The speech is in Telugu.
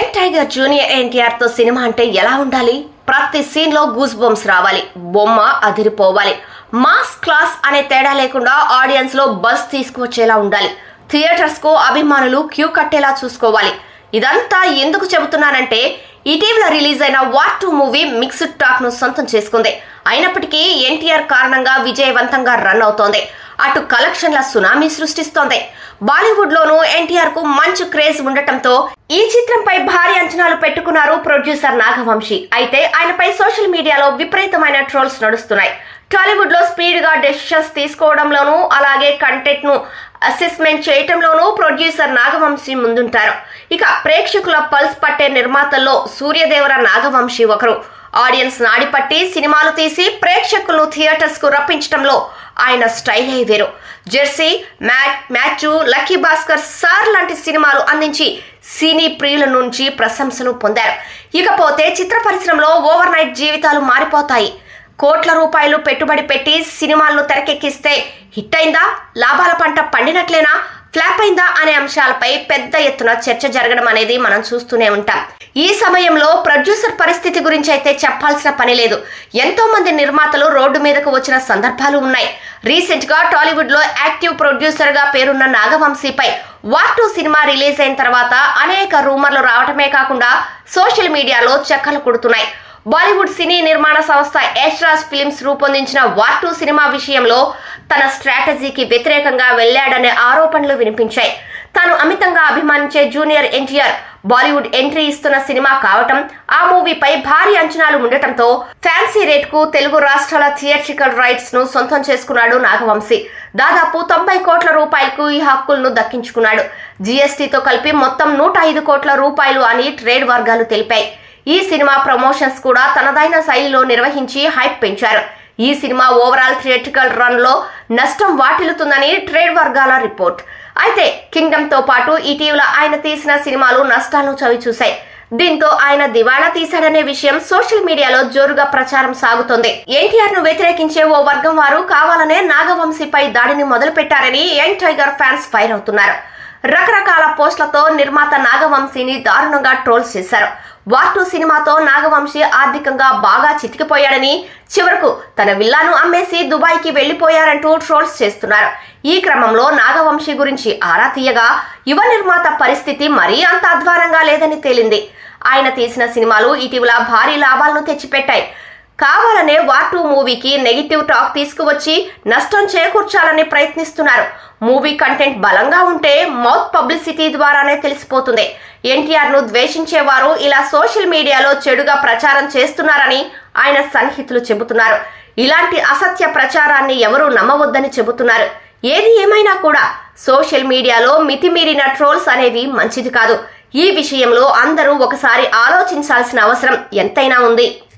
యంగ్ టైగర్ జూనియర్ ఎన్టీఆర్ తో సినిమా అంటే ఎలా ఉండాలి? ప్రతి సీన్ లో గూస్ బంప్స్ రావాలి, బొమ్మ అదిరిపోవాలి, మాస్ క్లాస్ అనే తేడా లేకుండా ఆడియన్స్ లో బస్ తీసుకువచ్చేలా ఉండాలి. థియేటర్స్ కు అభిమానులు క్యూ కట్టేలా చూసుకోవాలి. ఇదంతా ఎందుకు చెబుతున్నానంటే ఇటీవల రిలీజ్ అయిన వార్ 2 మూవీ మిక్స్డ్ టాక్ ను సొంతం చేసుకుంది. అయినప్పటికీ ఎన్టీఆర్ కారణంగా విజయవంతంగా రన్ అవుతోంది. అటు కలెక్షన్ల సునామీ సృష్టిస్తోంది. బాలీవుడ్ లోనూ ఎన్టీఆర్ కు మంచి క్రేజ్ ఉండటంతో ఈ చిత్రంపై భారీ అంచనాలు పెట్టుకున్నారు ప్రొడ్యూసర్ నాగవంశి. అయితే ఆయనపై సోషల్ మీడియాలో విపరీతమైన ట్రోల్స్ నడుస్తున్నాయి. టాలీవుడ్ లో స్పీడ్ గా డెసిషన్స్ తీసుకోవడంలోనూ అలాగే కంటెంట్ ను అసెస్మెంట్ చేయటంలోనూ ప్రొడ్యూసర్ నాగవంశి ముందుంటారు. ఇక ప్రేక్షకుల పల్స్ పట్టే నిర్మాతల్లో సూర్యదేవర నాగవంశి ఒకరు. ఆడియన్స్ నాడిపట్టి సినిమాలు తీసి ప్రేక్షకులను థియేటర్స్ కు రప్పించడంలో ఆయన స్టైలే వేరు. Jersey, match, lucky Bhaskar, sir లాంటి సినిమాలు అందించి సినీ ప్రియుల నుంచి ప్రశంసలు పొందారు. ఇకపోతే చిత్ర పరిశ్రమలో ఓవర్ నైట్ జీవితాలు మారిపోతాయి. కోట్ల రూపాయలు పెట్టుబడి పెట్టి సినిమాలను తెరకెక్కిస్తే హిట్ అయిందా, లాభాల పంట పండినట్లేనా, ఫ్లాప్ అయిందా అనే అంశాలపై పెద్ద ఎత్తున చర్చ జరగడం అనేది మనం చూస్తూనే ఉంటాం. ఈ సమయంలో ప్రొడ్యూసర్ పరిస్థితి గురించి అయితే చెప్పాల్సిన పని లేదు. ఎంతో మంది నిర్మాతలు రోడ్డు మీదకు వచ్చిన సందర్భాలు ఉన్నాయి. రీసెంట్ గా టాలీవుడ్ లో యాక్టివ్ ప్రొడ్యూసర్ గా పేరున్న నాగవంశీపై వార్ 2 సినిమా రిలీజ్ అయిన తర్వాత అనేక రూమర్లు రావటమే కాకుండా సోషల్ మీడియాలో చక్కర్లు కొడుతున్నాయి. బాలీవుడ్ సినీ నిర్మాణ సంస్థ యష్రాజ్ ఫిల్మ్స్ రూపొందించిన వార్ 2 సినిమా విషయంలో తన స్ట్రాటజీకి వ్యతిరేకంగా వెళ్లాడనే ఆరోపణలు వినిపించాయి. తాను అమితంగా అభిమానించే జూనియర్ ఎన్టీఆర్ బాలీవుడ్ ఎంట్రీ ఇస్తున్న సినిమా కావటం, ఆ మూవీపై భారీ అంచనాలు ఉండటంతో ఫ్యాన్సీ రేట్ కు తెలుగు రాష్ట్రాల థియేట్రికల్ రైట్స్ ను సొంతం చేసుకున్నాడు నాగవంశీ. దాదాపు 90 కోట్ల రూపాయలకు ఈ హక్కులను దక్కించుకున్నాడు. జీఎస్టీతో కలిపి మొత్తం 105 కోట్ల రూపాయలు అని ట్రేడ్ వర్గాలు తెలిపాయి. ఈ సినిమా ప్రమోషన్స్ కూడా తనదైన శైలిలో నిర్వహించి హైప్ పెంచారు. ఈ సినిమా ఓవరాల్ థియేట్రికల్ రన్ లో నష్టం వాటిల్లుతుందని ట్రేడ్ వర్గాల రిపోర్ట్. అయితే కింగ్డమ్ తో పాటు ఇటీవల ఆయన తీసిన సినిమాలు నష్టాలను చవిచూశాయి. దీంతో ఆయన దివాళా తీశాడనే విషయం సోషల్ మీడియాలో జోరుగా ప్రచారం సాగుతోంది. ఎన్టీఆర్ ను వ్యతిరేకించే ఓ వర్గం వారు కావాలనే నాగవంశీపై దాడిని మొదలు పెట్టారని యంగ్ టైగర్ ఫ్యాన్స్ ఫైర్ అవుతున్నారు. రకరకాల పోస్టులతో నిర్మాత నాగవంశీని దారుణంగా ట్రోల్స్ చేశారు. వార్ 2 సినిమాతో నాగవంశీ ఆర్థికంగా బాగా చితికిపోయాడని, చివరకు తన విల్లాను అమ్మేసి దుబాయ్ కి వెళ్లిపోయారంటూ ట్రోల్స్ చేస్తున్నారు. ఈ క్రమంలో నాగవంశీ గురించి ఆరా తీయగా యువ నిర్మాత పరిస్థితి మరీ అంత అధ్వానంగా లేదని తేలింది. ఆయన తీసిన సినిమాలు ఇటీవల భారీ లాభాలను తెచ్చిపెట్టాయి. కావాలనే వార్ 2 మూవీకి నెగిటివ్ టాక్ తీసుకువచ్చి నష్టం చేకూర్చాలని ప్రయత్నిస్తున్నారు. మూవీ కంటెంట్ బలంగా ఉంటే మౌత్ పబ్లిసిటీ ద్వారానే తెలిసిపోతుంది. ఎన్టీఆర్ ను ద్వేషించేవారు ఇలా సోషల్ మీడియాలో చెడుగా ప్రచారం చేస్తున్నారని ఆయన సన్నిహితులు చెబుతున్నారు. ఇలాంటి అసత్య ప్రచారాన్ని ఎవరూ నమ్మవద్దని చెబుతున్నారు. ఏది ఏమైనా కూడా సోషల్ మీడియాలో మితిమీరిన ట్రోల్స్ అనేవి మంచిది కాదు. ఈ విషయంలో అందరూ ఒకసారి ఆలోచించాల్సిన అవసరం ఎంతైనా ఉంది.